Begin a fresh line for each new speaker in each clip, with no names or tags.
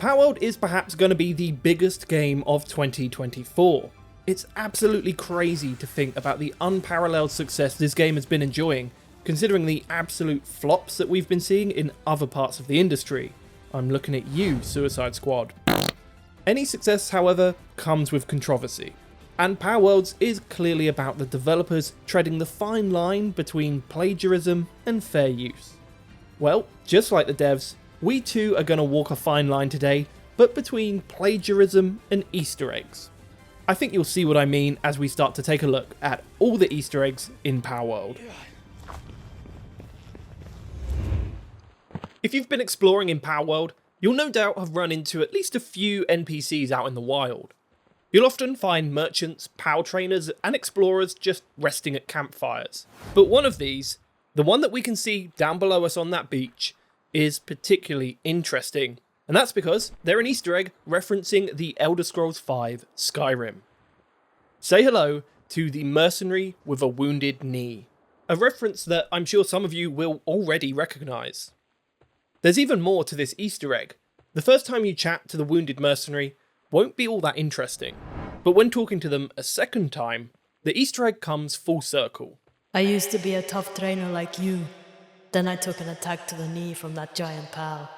Palworld is perhaps going to be the biggest game of 2024. It's absolutely crazy to think about the unparalleled success this game has been enjoying, considering the absolute flops that we've been seeing in other parts of the industry. I'm looking at you, Suicide Squad. Any success, however, comes with controversy, and Palworlds is clearly about the developers treading the fine line between plagiarism and fair use. Well, just like the devs, we too are going to walk a fine line today, but between plagiarism and Easter eggs. I think you'll see what I mean as we start to take a look at all the Easter eggs in Palworld. If you've been exploring in Palworld, you'll no doubt have run into at least a few NPCs out in the wild. You'll often find merchants, POW trainers, and explorers just resting at campfires. But one of these, the one that we can see down below us on that beach, is particularly interesting. And that's because they're an Easter egg referencing the Elder Scrolls V Skyrim. Say hello to the mercenary with a wounded knee, a reference that I'm sure some of you will already recognise. There's even more to this Easter egg. The first time you chat to the wounded mercenary won't be all that interesting, but when talking to them a second time, the Easter egg comes full circle.
I used to be a tough trainer like you. Then I took an attack to the knee from that giant pal.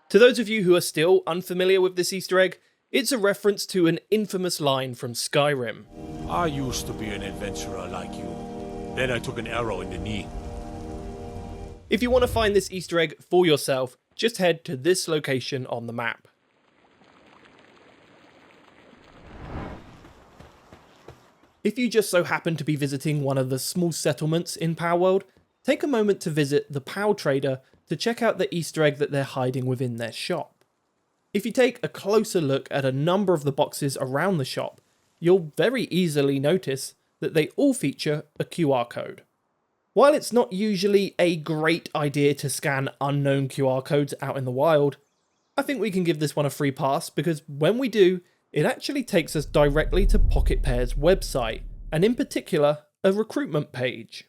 To those of you who are still unfamiliar with this Easter egg, it's a reference to an infamous line from Skyrim.
I used to be an adventurer like you. Then I took an arrow in the knee.
If you want to find this Easter egg for yourself, just head to this location on the map. If you just so happen to be visiting one of the small settlements in Palworld, take a moment to visit the POW trader to check out the Easter egg that they're hiding within their shop. If you take a closer look at a number of the boxes around the shop, you'll very easily notice that they all feature a QR code. While it's not usually a great idea to scan unknown QR codes out in the wild, I think we can give this one a free pass because when we do, it actually takes us directly to PocketPair's website, and in particular, a recruitment page.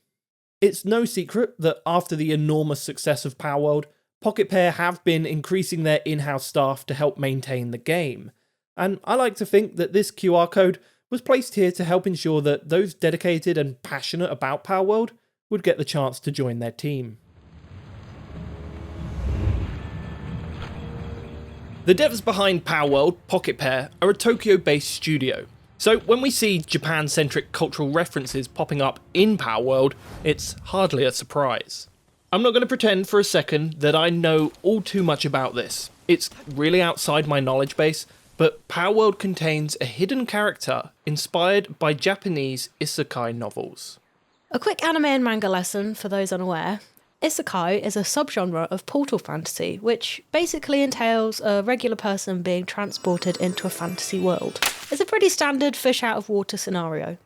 It's no secret that after the enormous success of Palworld, PocketPair have been increasing their in-house staff to help maintain the game, and I like to think that this QR code was placed here to help ensure that those dedicated and passionate about Palworld would get the chance to join their team. The devs behind Palworld, PocketPair, are a Tokyo-based studio, so when we see Japan-centric cultural references popping up in Palworld, it's hardly a surprise. I'm not going to pretend for a second that I know all too much about this. It's really outside my knowledge base, but Palworld contains a hidden character inspired by Japanese isekai novels.
A quick anime and manga lesson for those unaware. Isekai is a subgenre of portal fantasy, which basically entails a regular person being transported into a fantasy world. It's a pretty standard fish out of water scenario.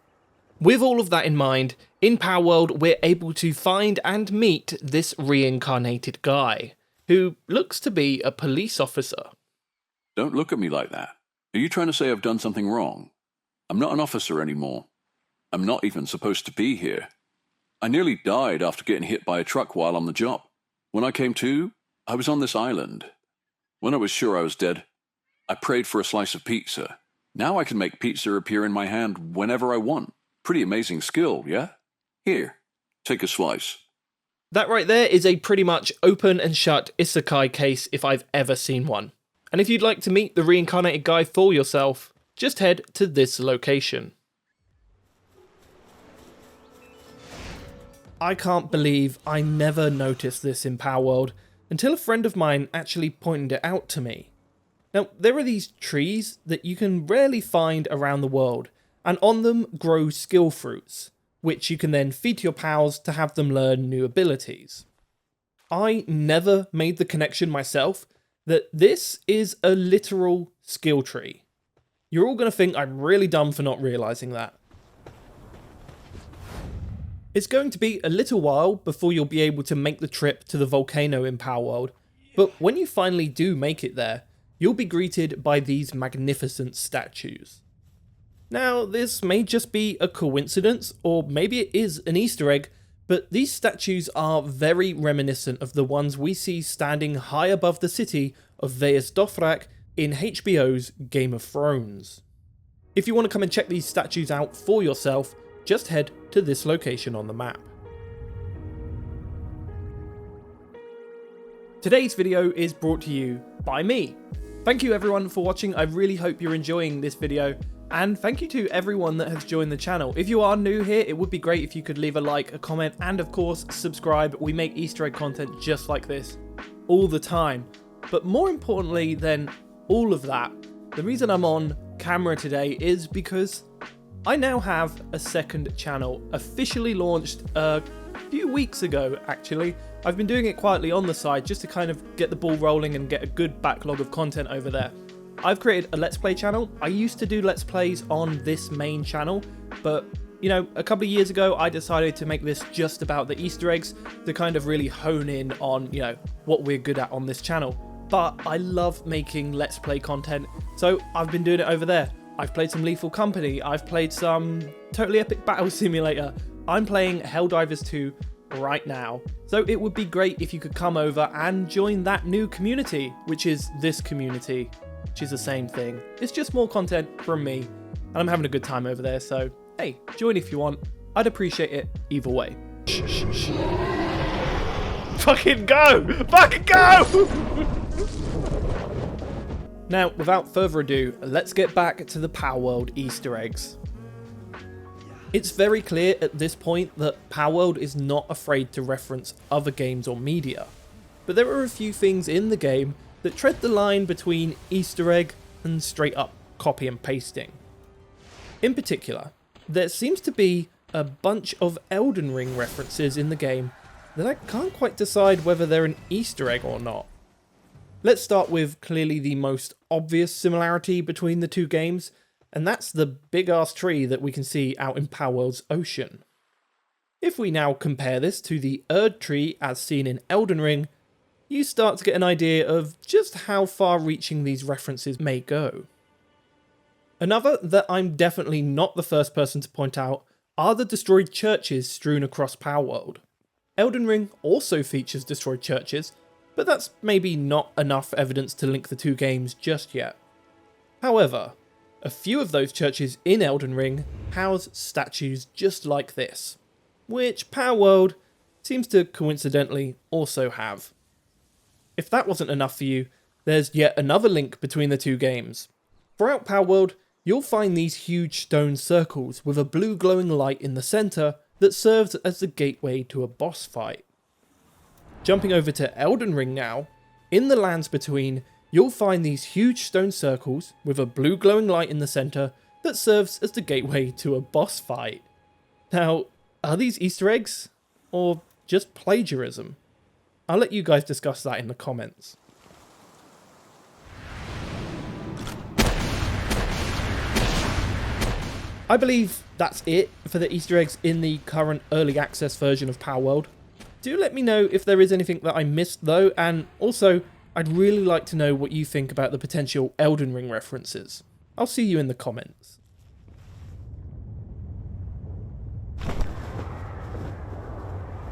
With all of that in mind, in Palworld we're able to find and meet this reincarnated guy, who looks to be a police officer.
Don't look at me like that. Are you trying to say I've done something wrong? I'm not an officer anymore. I'm not even supposed to be here. I nearly died after getting hit by a truck while on the job. When I came to, I was on this island. When I was sure I was dead, I prayed for a slice of pizza. Now I can make pizza appear in my hand whenever I want. Pretty amazing skill, yeah? Here, take a slice.
That right there is a pretty much open and shut isekai case if I've ever seen one. And if you'd like to meet the reincarnated guy for yourself, just head to this location. I can't believe I never noticed this in Palworld until a friend of mine actually pointed it out to me. Now, there are these trees that you can rarely find around the world, and on them grow skill fruits, which you can then feed to your pals to have them learn new abilities. I never made the connection myself that this is a literal skill tree. You're all going to think I'm really dumb for not realising that. It's going to be a little while before you'll be able to make the trip to the volcano in Palworld, but when you finally do make it there, you'll be greeted by these magnificent statues. Now, this may just be a coincidence, or maybe it is an Easter egg, But these statues are very reminiscent of the ones we see standing high above the city of Vaes Dothrak in HBO's Game of Thrones. If you want to come and check these statues out for yourself, just head to this location on the map. Today's video is brought to you by me. Thank you everyone for watching. I really hope you're enjoying this video, and thank you to everyone that has joined the channel. If you are new here, it would be great if you could leave a like, a comment, and of course subscribe. We make Easter egg content just like this all the time. But more importantly than all of that, the reason I'm on camera today is because I now have a second channel, officially launched a few weeks ago actually. I've been doing it quietly on the side just to kind of get the ball rolling and get a good backlog of content over there. I've created a Let's Play channel. I used to do Let's Plays on this main channel, but you know, a couple of years ago I decided to make this just about the Easter eggs to kind of really hone in on, you know, what we're good at on this channel. But I love making Let's Play content, so I've been doing it over there. I've played some Lethal Company, I've played some Totally Epic Battle Simulator, I'm playing Helldivers 2 right now. So it would be great if you could come over and join that new community, which is this community, which is the same thing. It's just more content from me, and I'm having a good time over there, so hey, join if you want. I'd appreciate it either way. Shh. Fucking go! Fucking go! Now, without further ado, let's get back to the Palworld Easter eggs. It's very clear at this point that Palworld is not afraid to reference other games or media, but there are a few things in the game that tread the line between Easter egg and straight up copy and pasting. In particular, there seems to be a bunch of Elden Ring references in the game that I can't quite decide whether they're an Easter egg or not. Let's start with clearly the most obvious similarity between the two games, and that's the big ass tree that we can see out in Palworld's ocean. If we now compare this to the Erd tree as seen in Elden Ring, you start to get an idea of just how far reaching these references may go. Another that I'm definitely not the first person to point out are the destroyed churches strewn across Palworld. Elden Ring also features destroyed churches, but that's maybe not enough evidence to link the two games just yet. However, a few of those churches in Elden Ring house statues just like this, which Palworld seems to coincidentally also have. If that wasn't enough for you, there's yet another link between the two games. Throughout Palworld, you'll find these huge stone circles with a blue glowing light in the centre that serves as the gateway to a boss fight. Jumping over to Elden Ring now, in the lands between, you'll find these huge stone circles with a blue glowing light in the centre that serves as the gateway to a boss fight. Now, are these Easter eggs? Or just plagiarism? I'll let you guys discuss that in the comments. I believe that's it for the Easter eggs in the current early access version of Palworld. Do let me know if there is anything that I missed though, and also I'd really like to know what you think about the potential Elden Ring references. I'll see you in the comments.